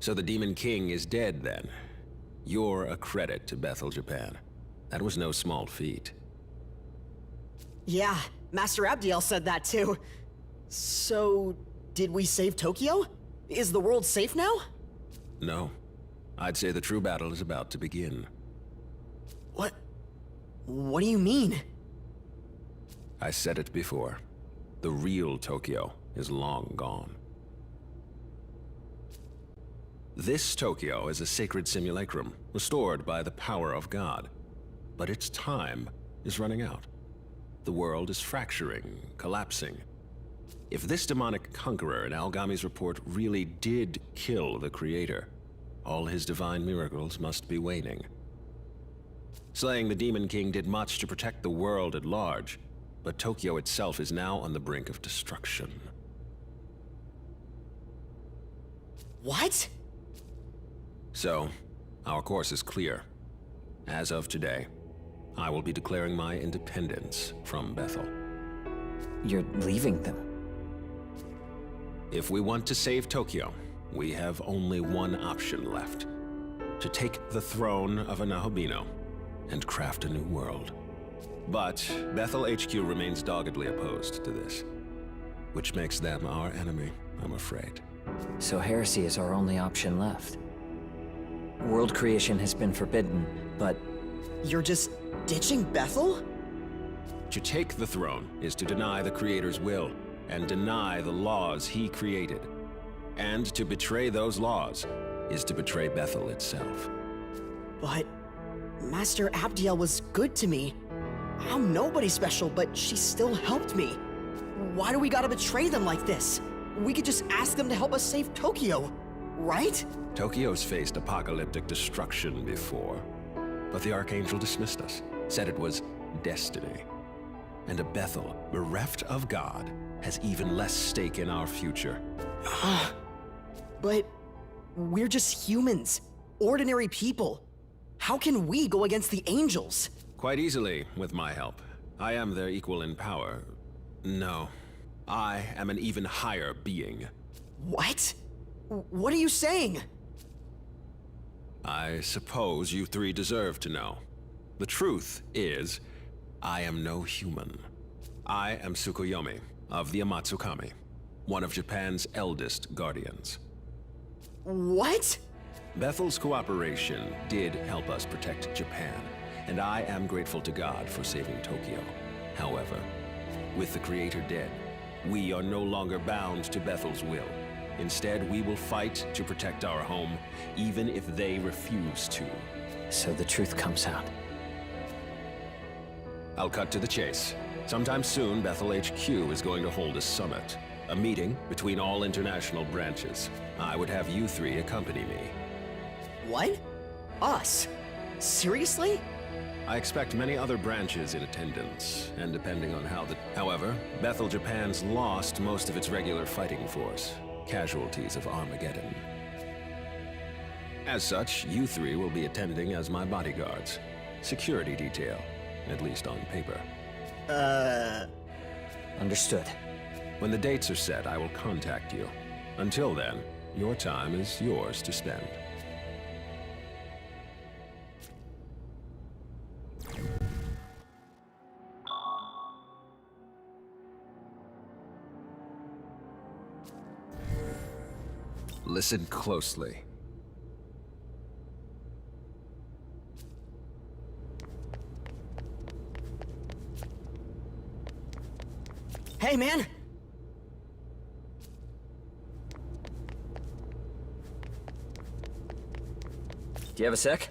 So the Demon King is dead then. You're a credit to Bethel, Japan. That was no small feat. Yeah, Master Abdiel said that too. So, did we save Tokyo? Is the world safe now? No. I'd say the true battle is about to begin. What do you mean? I said it before. The real Tokyo is long gone. This Tokyo is a sacred simulacrum, restored by the power of God. But its time is running out. The world is fracturing, collapsing. If this demonic conqueror in Algami's report really did kill the Creator, all his divine miracles must be waning. Slaying the Demon King did much to protect the world at large, but Tokyo itself is now on the brink of destruction. What? So, our course is clear. As of today, I will be declaring my independence from Bethel. You're leaving them? If we want to save Tokyo, we have only one option left. To take the throne of Anahobino and craft a new world. But Bethel HQ remains doggedly opposed to this, which makes them our enemy, I'm afraid. So heresy is our only option left. World creation has been forbidden, but... You're just ditching Bethel? To take the throne is to deny the Creator's will, and deny the laws he created. And to betray those laws is to betray Bethel itself. But Master Abdiel was good to me. I'm nobody special, but she still helped me. Why do we gotta betray them like this? We could just ask them to help us save Tokyo, right? Tokyo's faced apocalyptic destruction before, but the Archangel dismissed us, said it was destiny. And a Bethel, bereft of God, has even less stake in our future. But we're just humans, ordinary people. How can we go against the angels? Quite easily, with my help. I am their equal in power. No, I am an even higher being. What? What are you saying? I suppose you three deserve to know. The truth is, I am no human. I am Tsukuyomi of the Amatsukami, one of Japan's eldest guardians. What? Bethel's cooperation did help us protect Japan, and I am grateful to God for saving Tokyo. However, with the Creator dead, we are no longer bound to Bethel's will. Instead, we will fight to protect our home, even if they refuse to. So the truth comes out. I'll cut to the chase. Sometime soon, Bethel HQ is going to hold a summit. A meeting between all international branches. I would have you three accompany me. What? Us? Seriously? I expect many other branches in attendance, and depending on how the... However, Bethel Japan's lost most of its regular fighting force. Casualties of Armageddon. As such, you three will be attending as my bodyguards. Security detail, at least on paper. Understood. When the dates are set, I will contact you. Until then, your time is yours to spend. Listen closely. Hey, man! Do you have a sec?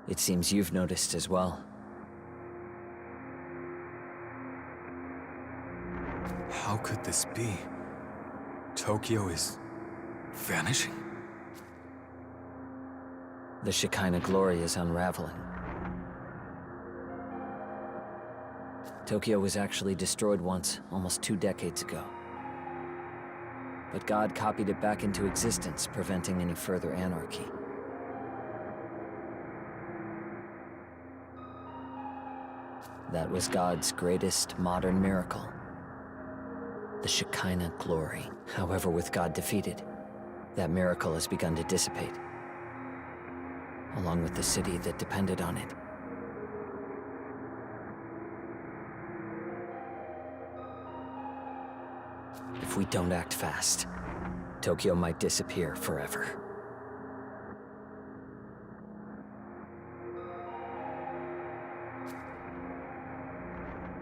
It seems you've noticed as well. How could this be? Tokyo is vanishing? The Shekinah glory is unraveling. Tokyo was actually destroyed once, almost 2 decades ago. But God copied it back into existence, preventing any further anarchy. That was God's greatest modern miracle. The Shekinah glory. However, with God defeated, that miracle has begun to dissipate, along with the city that depended on it. If we don't act fast, Tokyo might disappear forever.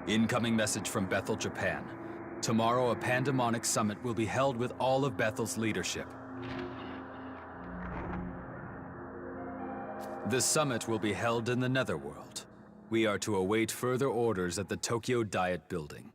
Incoming message from Bethel, Japan. Tomorrow, a pandemonic summit will be held with all of Bethel's leadership. The summit will be held in the Netherworld. We are to await further orders at the Tokyo Diet Building.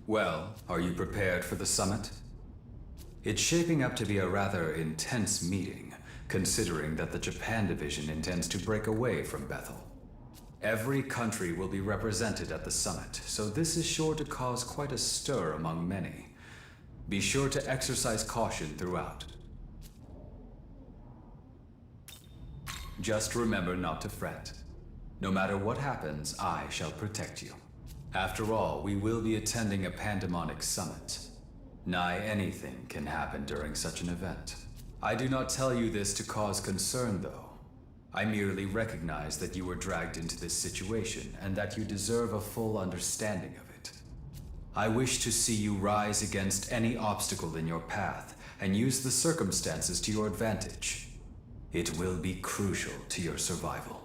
Well, are you prepared for the summit? It's shaping up to be a rather intense meeting, considering that the Japan division intends to break away from Bethel. Every country will be represented at the summit, so this is sure to cause quite a stir among many. Be sure to exercise caution throughout. Just remember not to fret. No matter what happens, I shall protect you. After all, we will be attending a pandemonic summit. Nigh anything can happen during such an event. I do not tell you this to cause concern, though. I merely recognize that you were dragged into this situation and that you deserve a full understanding of it. I wish to see you rise against any obstacle in your path and use the circumstances to your advantage. It will be crucial to your survival.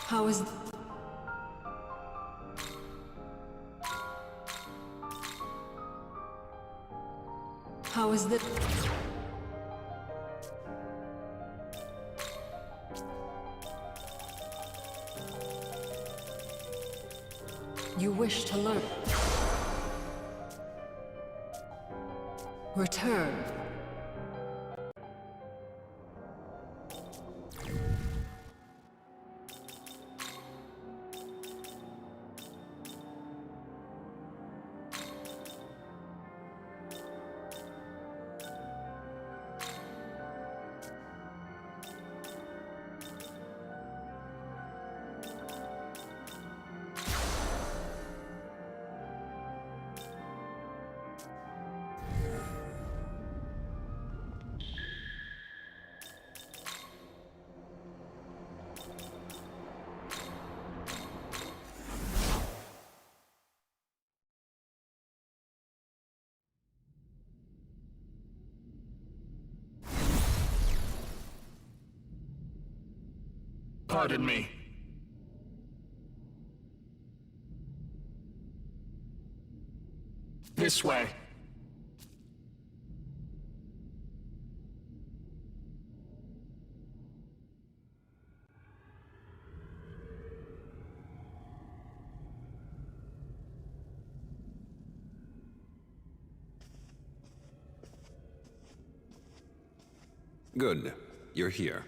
How is... How is the... You wish to learn. Return. Pardon me. This way. Good. You're here.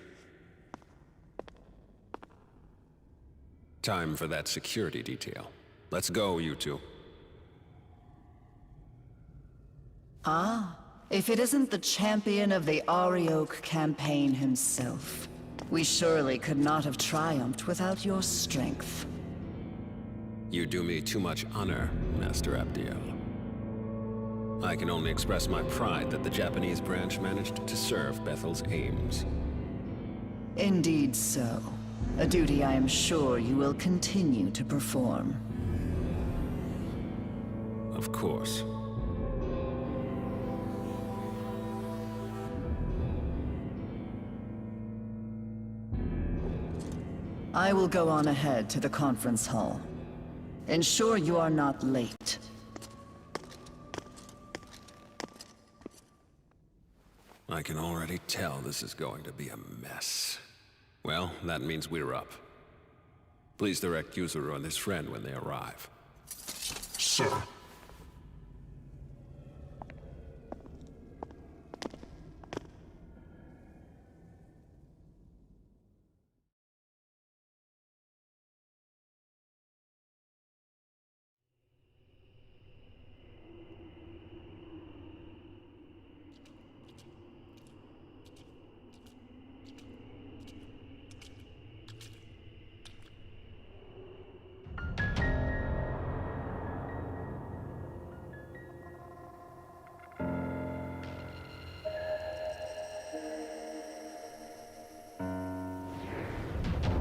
Time for that security detail. Let's go, you two. If it isn't the champion of the Arioch campaign himself, we surely could not have triumphed without your strength. You do me too much honor, Master Abdiel. I can only express my pride that the Japanese branch managed to serve Bethel's aims. Indeed so. A duty I am sure you will continue to perform. Of course. I will go on ahead to the conference hall. Ensure you are not late. I can already tell this is going to be a mess. Well, that means we're up. Please direct Yuzuru and his friend when they arrive. Sir.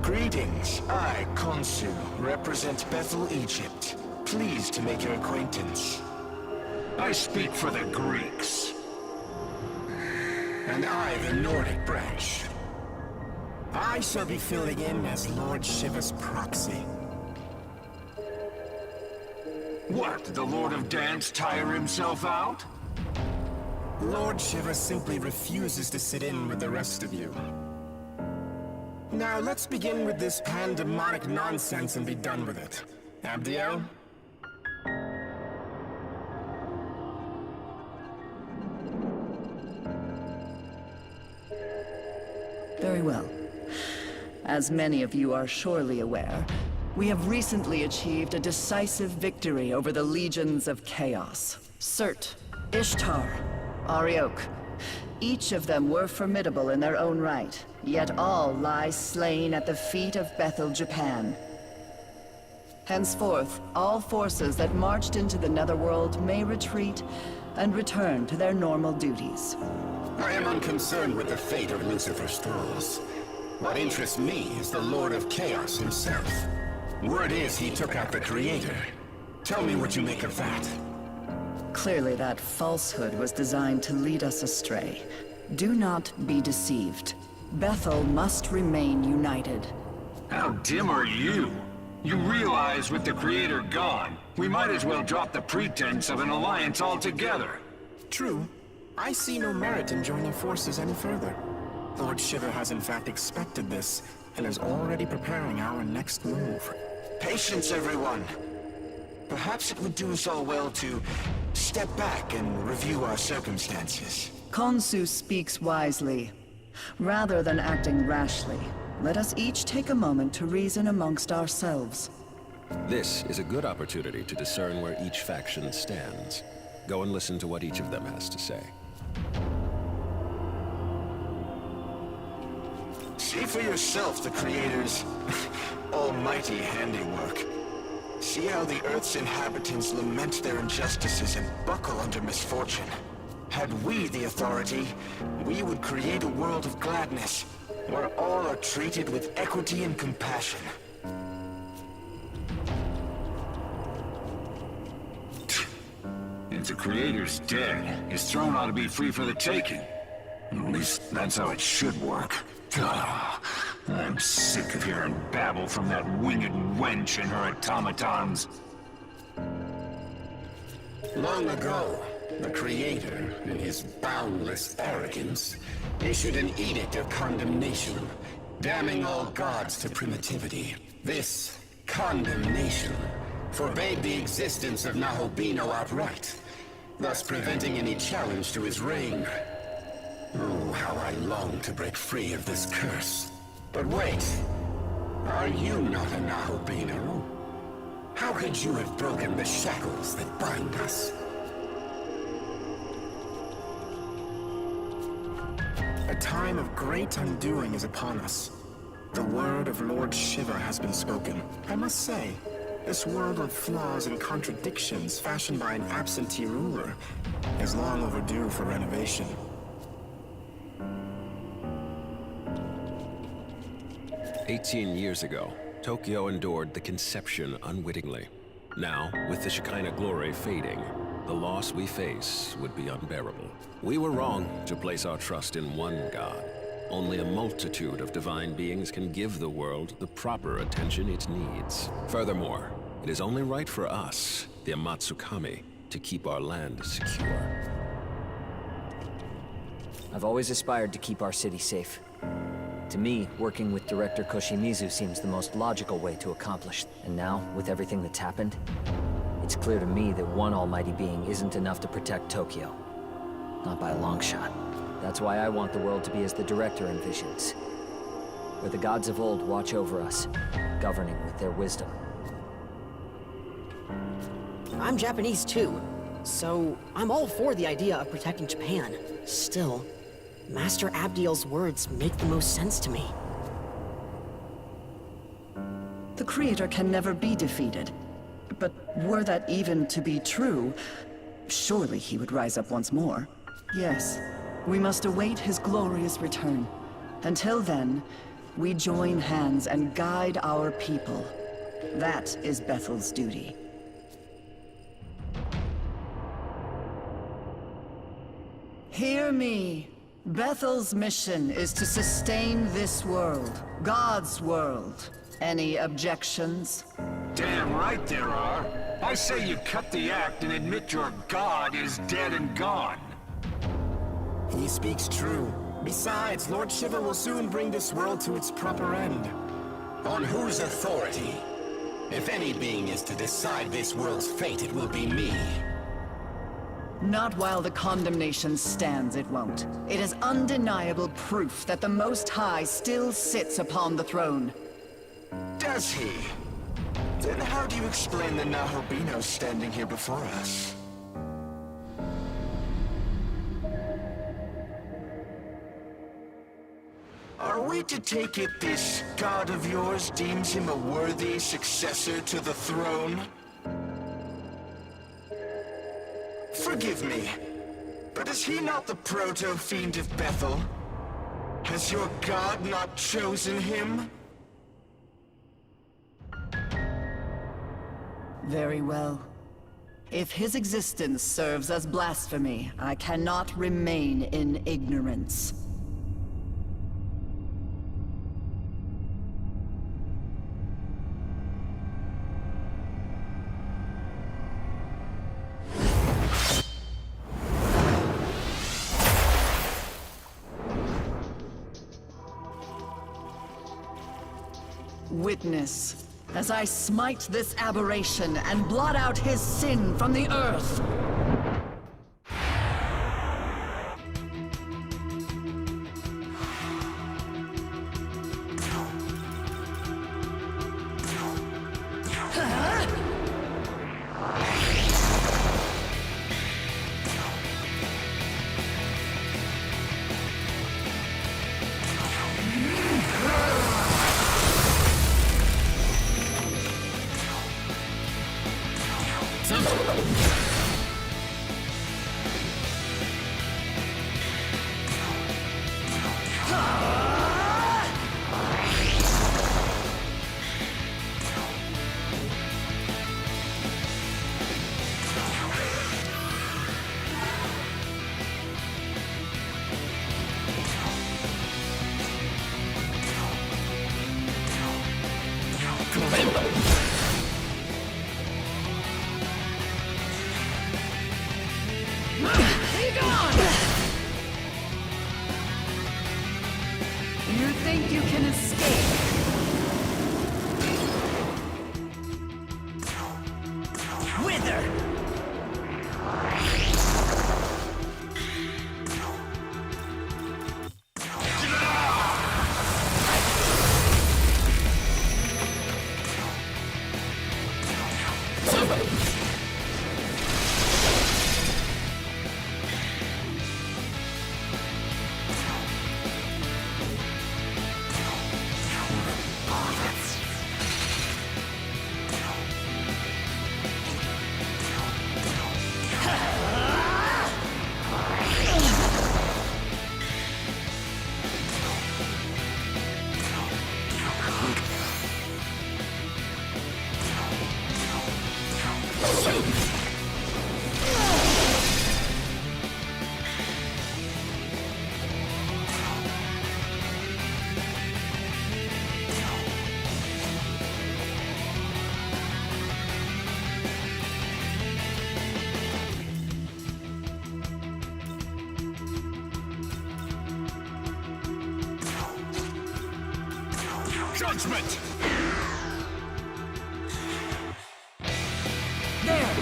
Greetings. I, Khonsu, represent Bethel, Egypt. Pleased to make your acquaintance. I speak for the Greeks. And I, the Nordic branch. I shall be filling in as Lord Shiva's proxy. What, the Lord of Dance tire himself out? Lord Shiva simply refuses to sit in with the rest of you. Now, let's begin with this pandemonic nonsense and be done with it. Abdiel? Very well. As many of you are surely aware, we have recently achieved a decisive victory over the legions of chaos. Surt, Ishtar, Arioch. Each of them were formidable in their own right, yet all lie slain at the feet of Bethel, Japan. Henceforth, all forces that marched into the Netherworld may retreat and return to their normal duties. I am unconcerned with the fate of Lucifer's thralls. What interests me is the Lord of Chaos himself. Word is he took out the Creator. Tell me what you make of that. Clearly that falsehood was designed to lead us astray. Do not be deceived. Bethel must remain united. How dim are you? You realize with the Creator gone, we might as well drop the pretense of an alliance altogether. True. I see no merit in joining forces any further. Lord Shiva has in fact expected this, and is already preparing our next move. Patience, everyone! Perhaps it would do us all well to step back and review our circumstances. Khonsu speaks wisely. Rather than acting rashly, let us each take a moment to reason amongst ourselves. This is a good opportunity to discern where each faction stands. Go and listen to what each of them has to say. See for yourself the Creator's almighty handiwork. See how the Earth's inhabitants lament their injustices and buckle under misfortune. Had we the authority, we would create a world of gladness, where all are treated with equity and compassion. If the Creator's dead, his throne ought to be free for the taking. At least that's how it should work. Ugh, I'm sick of hearing babble from that winged wench and her automatons. Long ago, the Creator, in his boundless arrogance, issued an edict of condemnation, damning all gods to primitivity. This condemnation forbade the existence of Nahobino outright, thus preventing any challenge to his reign. Oh, how I long to break free of this curse. But wait, are you not a Nahobino? How could you have broken the shackles that bind us? A time of great undoing is upon us. The word of Lord Shiva has been spoken. I must say, this world of flaws and contradictions fashioned by an absentee ruler is long overdue for renovation. "18 years ago, Tokyo endured the conception unwittingly. Now, with the Shekinah glory fading, the loss we face would be unbearable. We were wrong to place our trust in one God. Only a multitude of divine beings can give the world the proper attention it needs. Furthermore, it is only right for us, the Amatsukami, to keep our land secure." I've always aspired to keep our city safe. To me, working with Director Koshimizu seems the most logical way to accomplish. And now, with everything that's happened, it's clear to me that one almighty being isn't enough to protect Tokyo. Not by a long shot. That's why I want the world to be as the Director envisions, where the gods of old watch over us, governing with their wisdom. I'm Japanese too, so I'm all for the idea of protecting Japan. Still, Master Abdiel's words make the most sense to me. The Creator can never be defeated. But were that even to be true, surely he would rise up once more. Yes, we must await his glorious return. Until then, we join hands and guide our people. That is Bethel's duty. Hear me. Bethel's mission is to sustain this world, God's world. Any objections? Damn right there are. I say you cut the act and admit your god is dead and gone. He speaks true. Besides, Lord Shiva will soon bring this world to its proper end. On whose authority? If any being is to decide this world's fate, it will be me. Not while the condemnation stands, it won't. It is undeniable proof that the Most High still sits upon the throne. Does he? Then how do you explain the Nahobino standing here before us? Are we to take it this god of yours deems him a worthy successor to the throne? Forgive me, but is he not the proto-fiend of Bethel? Has your god not chosen him? Very well. If his existence serves as blasphemy, I cannot remain in ignorance. Witness as I smite this aberration and blot out his sin from the earth. You think you can escape? Wither! Judgment! There!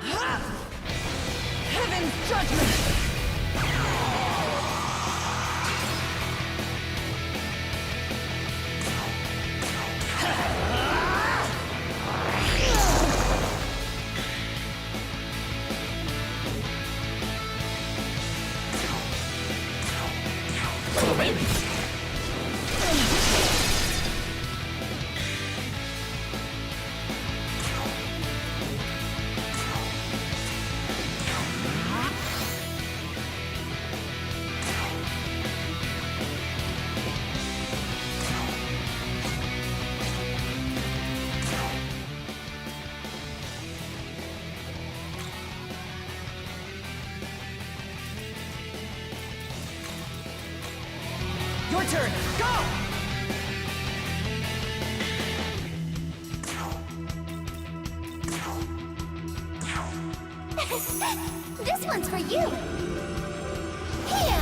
Ha! Heaven's judgment! Your turn! Go! This one's for you! Here!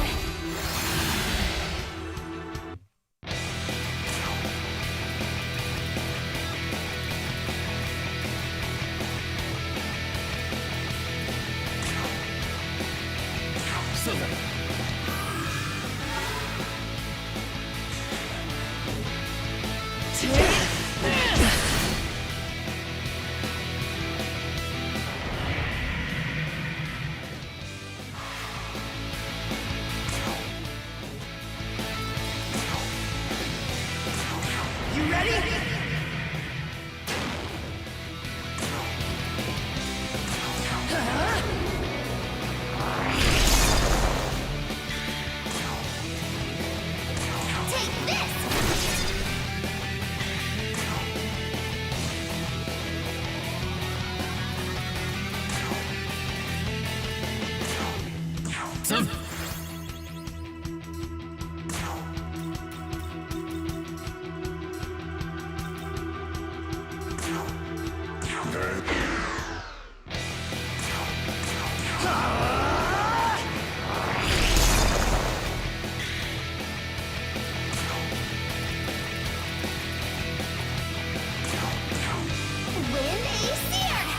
Ready? Take this! Wind is seared!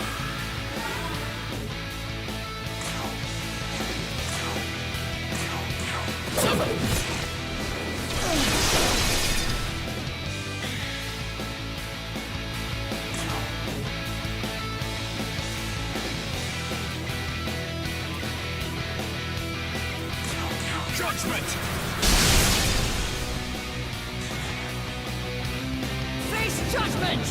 Judgment! Face judgment!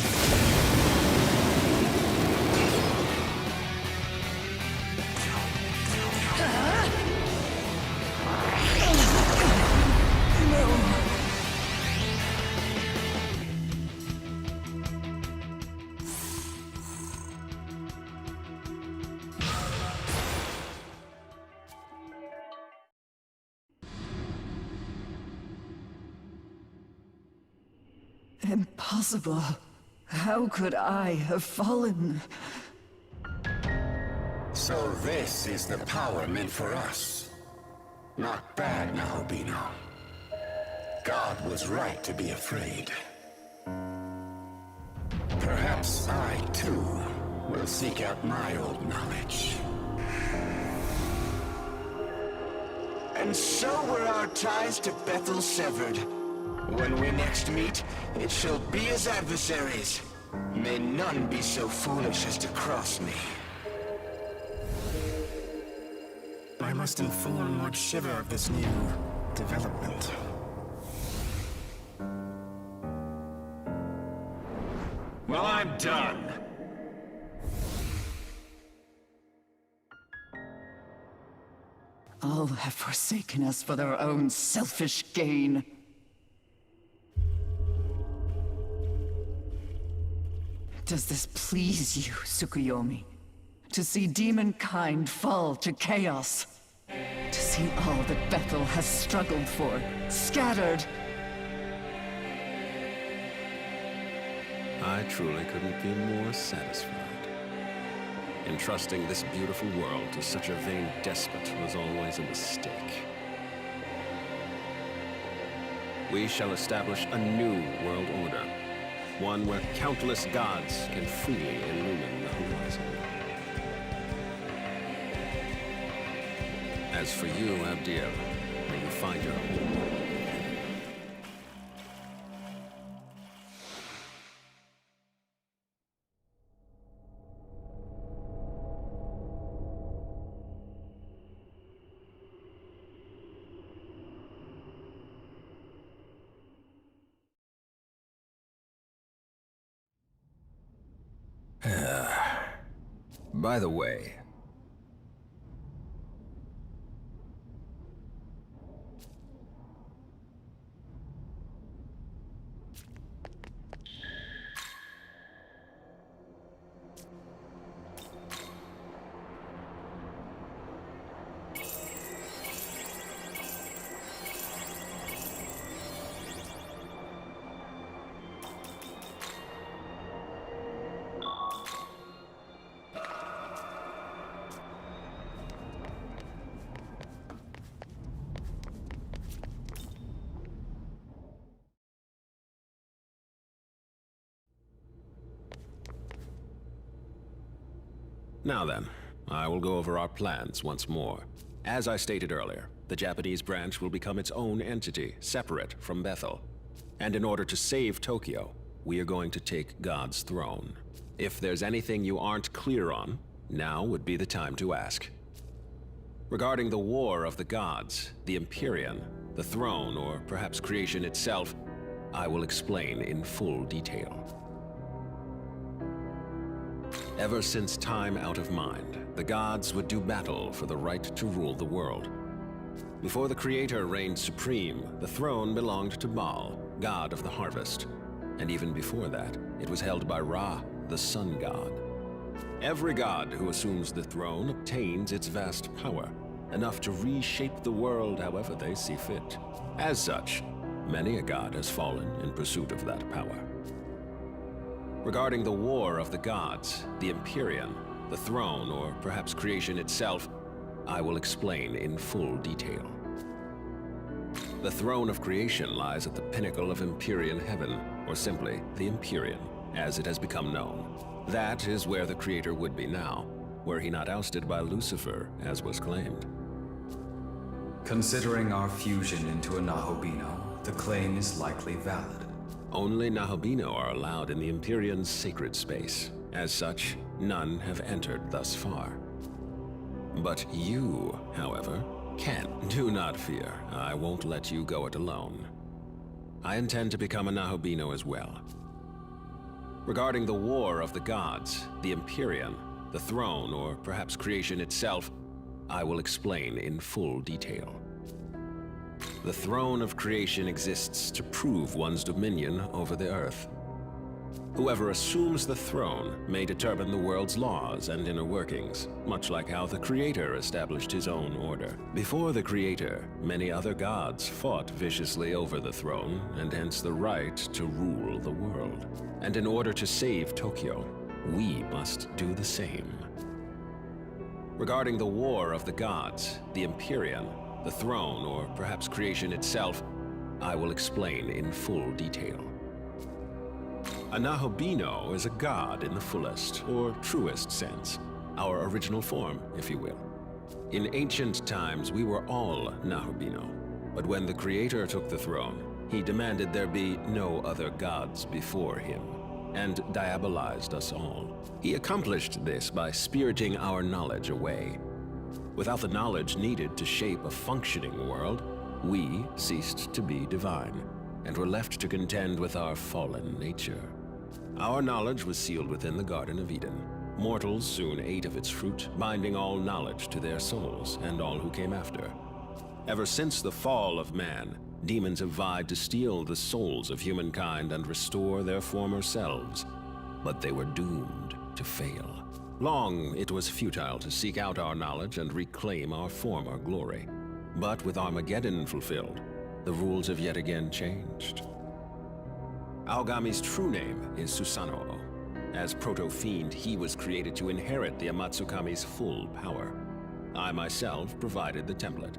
Impossible. How could I have fallen? So this is the power meant for us. Not bad now, Bino. God was right to be afraid. Perhaps I, too, will seek out my old knowledge. And so were our ties to Bethel severed. When we next meet, it shall be as adversaries. May none be so foolish as to cross me. I must inform Lord Shiva of this new development. Well, I'm done. All have forsaken us for their own selfish gain. Does this please you, Tsukuyomi? To see demonkind fall to chaos? To see all that Bethel has struggled for, scattered? I truly couldn't be more satisfied. Entrusting this beautiful world to such a vain despot was always a mistake. We shall establish a new world order. One where countless gods can freely illumine the horizon. As for you, Abdiel, may you find your home. By the way, now then, I will go over our plans once more. As I stated earlier, the Japanese branch will become its own entity, separate from Bethel. And in order to save Tokyo, we are going to take God's throne. If there's anything you aren't clear on, now would be the time to ask. Regarding the War of the Gods, the Empyrean, the throne, or perhaps creation itself, I will explain in full detail. Ever since time out of mind, the gods would do battle for the right to rule the world. Before the Creator reigned supreme, the throne belonged to Baal, god of the harvest. And even before that, it was held by Ra, the sun god. Every god who assumes the throne obtains its vast power, enough to reshape the world however they see fit. As such, many a god has fallen in pursuit of that power. Regarding the war of the gods, the Empyrean, the throne, or perhaps creation itself, I will explain in full detail. The throne of creation lies at the pinnacle of Empyrean heaven, or simply the Empyrean, as it has become known. That is where the Creator would be now, were he not ousted by Lucifer, as was claimed. Considering our fusion into a Nahobino, the claim is likely valid. Only Nahobino are allowed in the Empyrean's sacred space. As such, none have entered thus far. But you, however, can. Do not fear. I won't let you go it alone. I intend to become a Nahobino as well. Regarding the war of the gods, the Empyrean, the throne, or perhaps creation itself, I will explain in full detail. The throne of creation exists to prove one's dominion over the earth. Whoever assumes the throne may determine the world's laws and inner workings, much like how the Creator established his own order. Before the Creator, many other gods fought viciously over the throne, and hence the right to rule the world. And in order to save Tokyo, we must do the same. Regarding the war of the gods, the Empyrean, the throne, or perhaps creation itself, I will explain in full detail. A Nahobino is a god in the fullest, or truest sense, our original form, if you will. In ancient times, we were all Nahobino, but when the Creator took the throne, he demanded there be no other gods before him, and diabolized us all. He accomplished this by spiriting our knowledge away. Without the knowledge needed to shape a functioning world, we ceased to be divine, and were left to contend with our fallen nature. Our knowledge was sealed within the Garden of Eden. Mortals soon ate of its fruit, binding all knowledge to their souls, and all who came after. Ever since the fall of man, demons have vied to steal the souls of humankind and restore their former selves. But they were doomed to fail. Long it was futile to seek out our knowledge and reclaim our former glory. But with Armageddon fulfilled, the rules have yet again changed. Aogami's true name is Susanoo. As Proto-Fiend, he was created to inherit the Amatsukami's full power. I myself provided the template.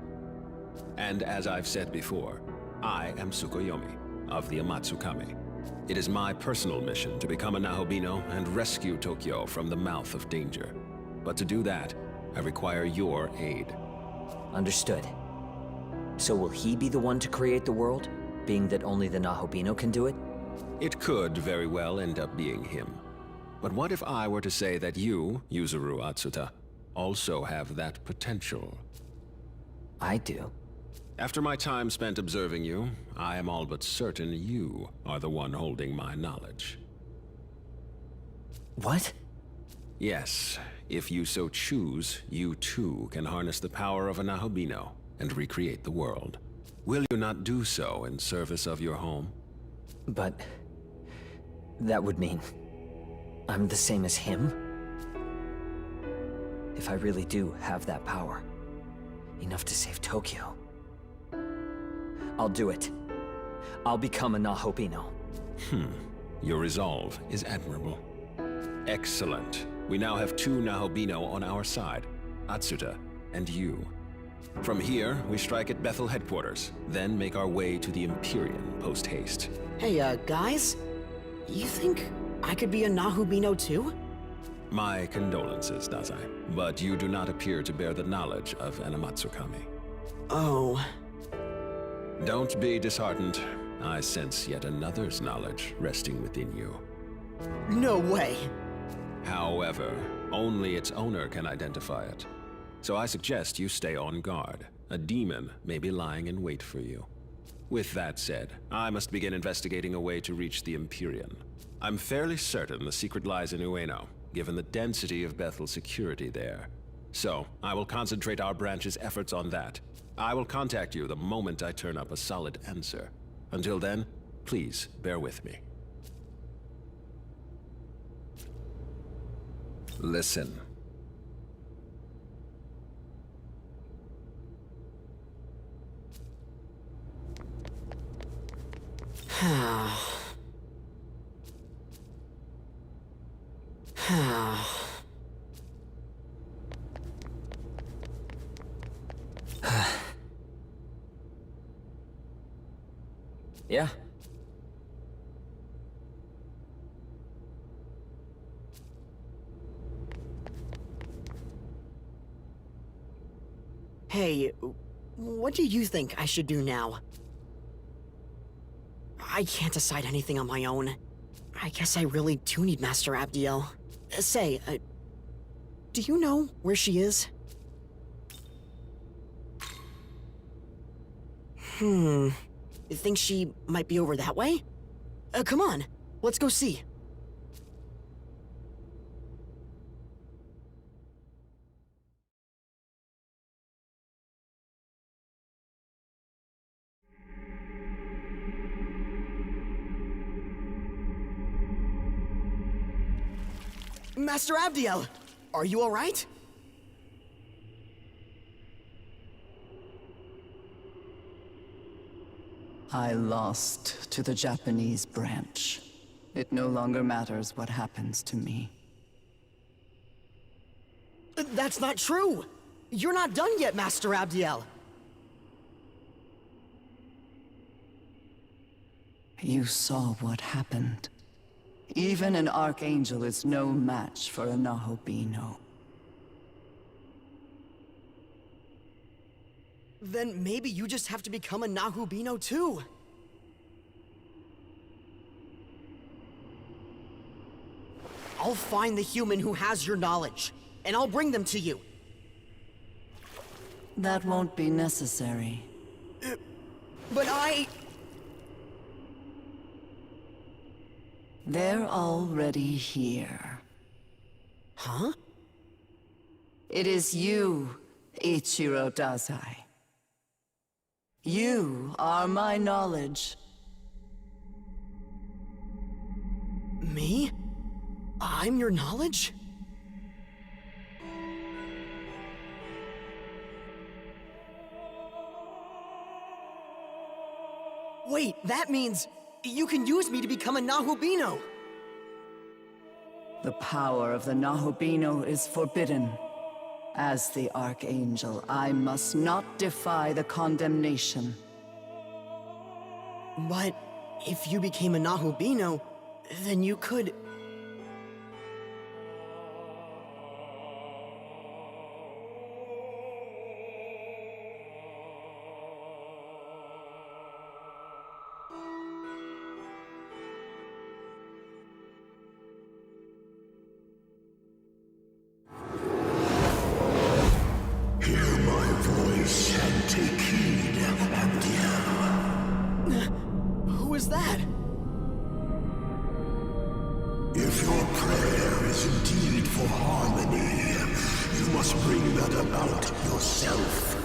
And as I've said before, I am Tsukuyomi of the Amatsukami. It is my personal mission to become a Nahobino and rescue Tokyo from the mouth of danger. But to do that, I require your aid. Understood. So will he be the one to create the world, being that only the Nahobino can do it? It could very well end up being him. But what if I were to say that you, Yuzuru Atsuta, also have that potential? I do. After my time spent observing you, I am all but certain you are the one holding my knowledge. What? Yes, if you so choose, you too can harness the power of a Nahobino and recreate the world. Will you not do so in service of your home? But that would mean I'm the same as him? If I really do have that power, enough to save Tokyo, I'll do it. I'll become a Nahobino. Your resolve is admirable. Excellent. We now have two Nahobino on our side, Atsuta and you. From here, we strike at Bethel headquarters, then make our way to the Empyrean post-haste. Hey, guys? You think I could be a Nahobino too? My condolences, Dazai, but you do not appear to bear the knowledge of an Amatsukami. Oh. Don't be disheartened. I sense yet another's knowledge resting within you. No way! However, only its owner can identify it. So I suggest you stay on guard. A demon may be lying in wait for you. With that said, I must begin investigating a way to reach the Empyrean. I'm fairly certain the secret lies in Ueno, given the density of Bethel security there. So, I will concentrate our branch's efforts on that. I will contact you the moment I turn up a solid answer. Until then, please bear with me. Listen. Yeah? Hey, what do you think I should do now? I can't decide anything on my own. I guess I really do need Master Abdiel. Say, do you know where she is? You think she might be over that way? Come on, let's go see. Master Abdiel, are you all right? I lost to the Japanese branch. It no longer matters what happens to me. That's not true! You're not done yet, Master Abdiel! You saw what happened. Even an Archangel is no match for a Nahobino. Then maybe you just have to become a Nahubino too. I'll find the human who has your knowledge, and I'll bring them to you. That won't be necessary. But They're already here. Huh? It is you, Ichiro Dazai. You are my knowledge. Me? I'm your knowledge? Wait, that means you can use me to become a Nahubino! The power of the Nahobino is forbidden. As the Archangel, I must not defy the condemnation. But if you became a Nahubino, then you could... Hear my voice and take heed, Abdiel. Who is that? If your prayer is indeed for harmony, you must bring that about yourself.